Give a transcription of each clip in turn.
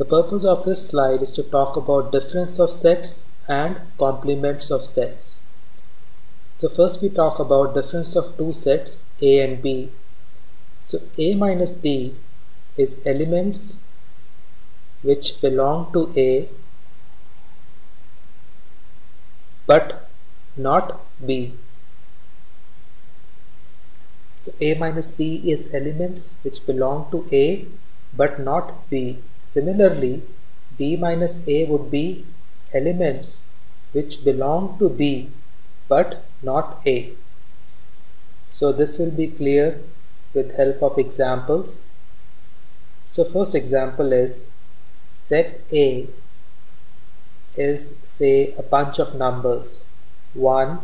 The purpose of this slide is to talk about difference of sets and complements of sets. So first we talk about difference of two sets A and B. So A minus B is elements which belong to A but not B. So A minus B is elements which belong to A but not B. Similarly, B minus A would be elements which belong to B but not A. So this will be clear with help of examples. So first example is set A is, say, a bunch of numbers 1,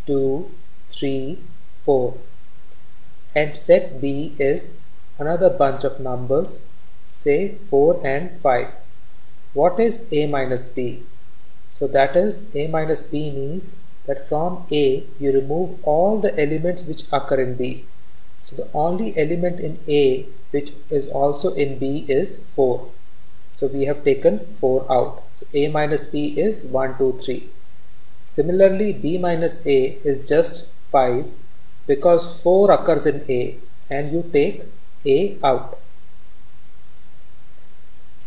2, 3, 4, and set B is another bunch of numbers, say 4 and 5. What is A minus B? So that is, A minus B means that from A you remove all the elements which occur in B. So the only element in A which is also in B is 4. So we have taken 4 out. So A minus B is 1, 2, 3. Similarly, B minus A is just 5 because 4 occurs in A and you take A out.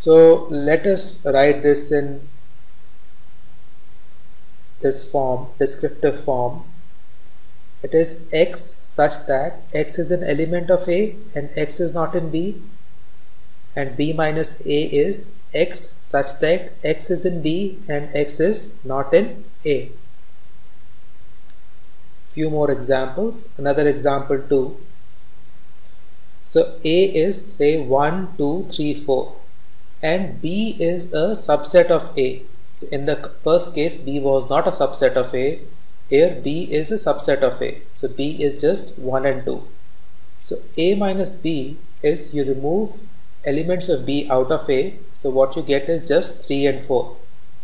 So let us write this in this form, descriptive form. It is X such that X is an element of A and X is not in B, and B minus A is X such that X is in B and X is not in A. Few more examples. Another example 2. So A is, say, 1, 2, 3, 4 and B is a subset of A. So in the first case B was not a subset of A. Here B is a subset of A. So B is just 1 and 2. So A minus B is you remove elements of B out of A. So what you get is just 3 and 4.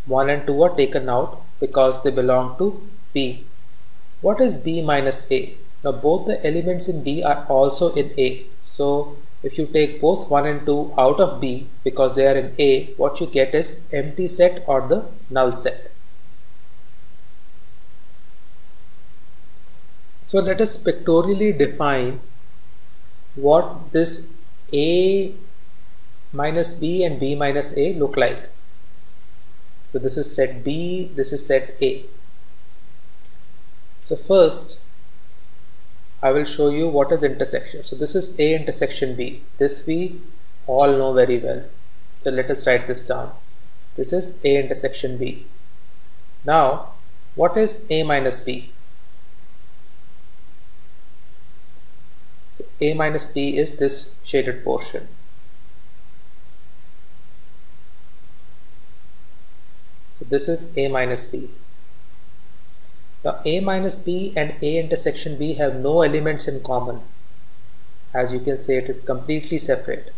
1 and 2 are taken out because they belong to B. What is B minus A? Now both the elements in B are also in A. So if you take both 1 and 2 out of B because they are in A, what you get is empty set or the null set. So let us pictorially define what this A minus B and B minus A look like. So this is set B, this is set A. So first I will show you what is intersection. So this is A intersection B. This we all know very well. So let us write this down. This is A intersection B. Now what is A minus B? So A minus B is this shaded portion. So this is A minus B. Now A minus B and A intersection B have no elements in common. As you can see, it is completely separate.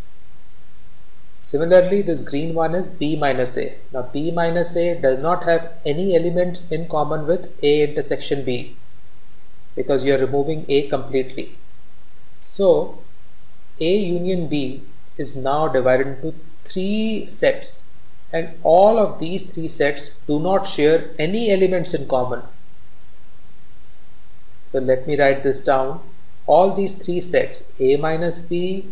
Similarly, this green one is B minus A. Now B minus A does not have any elements in common with A intersection B because you are removing A completely. So A union B is now divided into 3 sets, and all of these 3 sets do not share any elements in common. So let me write this down. All these 3 sets, A minus B,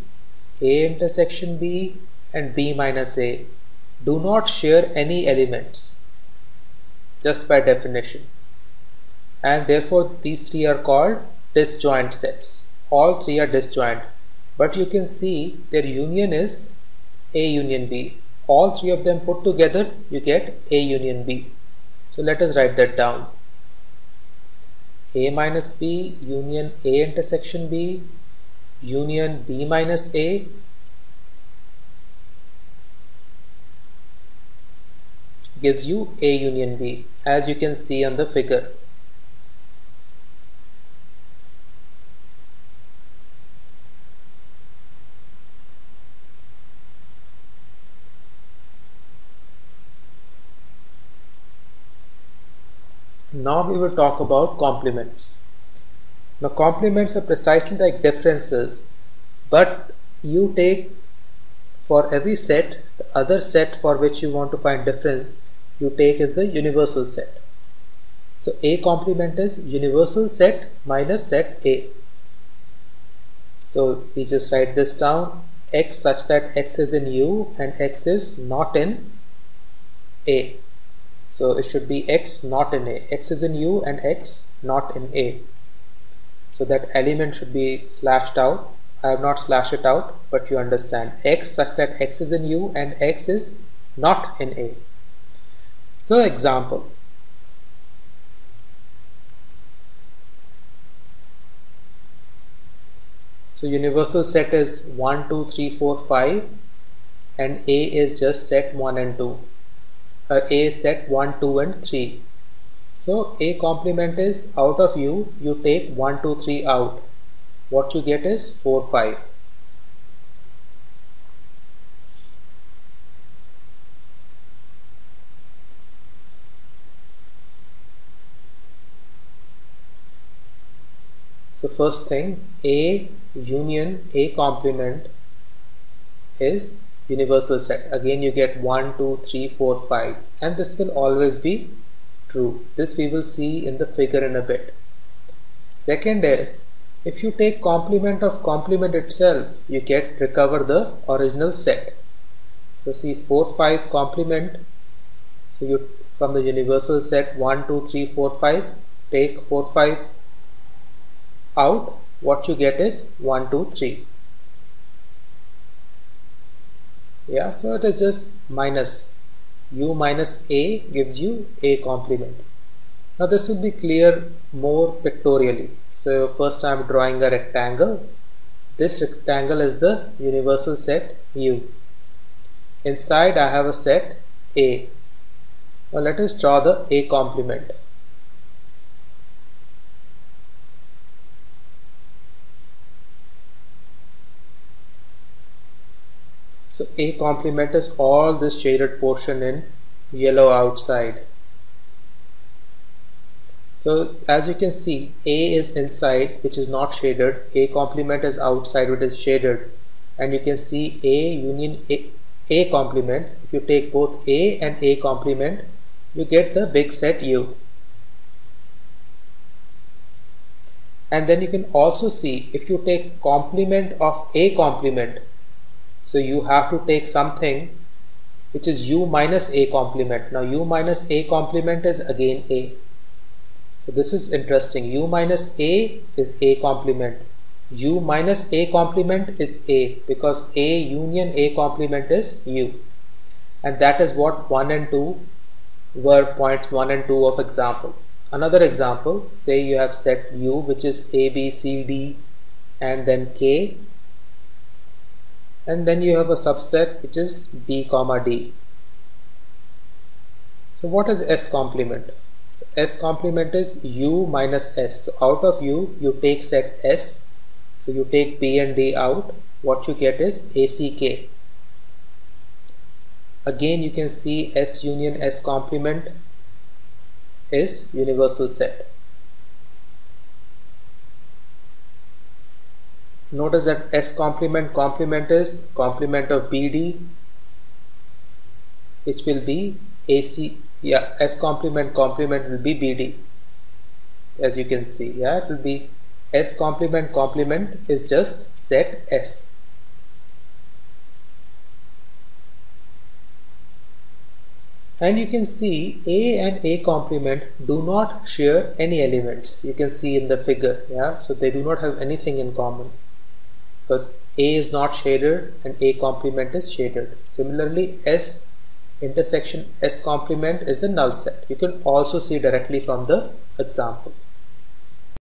A intersection B and B minus A, do not share any elements just by definition, and therefore these 3 are called disjoint sets. All 3 are disjoint, but you can see their union is A union B. All 3 of them put together you get A union B. So let us write that down. A minus B union A intersection B union B minus A gives you A union B, as you can see on the figure. Now we will talk about complements. Now complements are precisely like differences, but you take for every set, the other set for which you want to find difference you take is the universal set. So A complement is universal set minus set A. So we just write this down, x such that x is in U and x is not in A. So it should be x not in A. X is in U and x not in A. So that element should be slashed out. I have not slashed it out, but you understand. X such that x is in U and x is not in A. So example. So universal set is 1, 2, 3, 4, 5 and A is just set 1 and 2. A is set 1, 2 and 3. So A complement is out of U, you take 1, 2, 3 out. What you get is 4, 5. So first thing, A union A complement is universal set. Again you get 1, 2, 3, 4, 5 and this will always be true. This we will see in the figure in a bit. Second is, if you take complement of complement itself, you get recover the original set. So see 4, 5 complement. So you from the universal set 1, 2, 3, 4, 5 take 4, 5 out. What you get is 1, 2, 3. Yeah, so it is just minus. U minus A gives you A complement. Now this will be clear more pictorially. So first I am drawing a rectangle. This rectangle is the universal set U. Inside I have a set A. Now let us draw the A complement. So A complement is all this shaded portion in yellow outside. So as you can see, A is inside, which is not shaded. A complement is outside, which is shaded. And you can see A union A complement. If you take both A and A complement, you get the big set U. And then you can also see if you take complement of A complement, so you have to take something which is U minus A complement. Now U minus A complement is again A. So this is interesting. U minus A is A complement. U minus A complement is A because A union A complement is U. And that is what 1 and 2 were points 1 and 2 of example. Another example, say you have set U which is A, B, C, D and then K. And then you have a subset which is B comma D. So what is S complement? So S complement is U minus S. So out of U, you take set S. So you take B and D out. What you get is ACK. Again you can see S union S complement is universal set. Notice that S complement is complement of BD, which will be AC. Yeah, S complement will be BD. As you can see, yeah, it will be S complement is just set S. And you can see A and A complement do not share any elements. You can see in the figure, yeah, so they do not have anything in common, because A is not shaded and A complement is shaded. Similarly, S intersection S complement is the null set. You can also see directly from the example.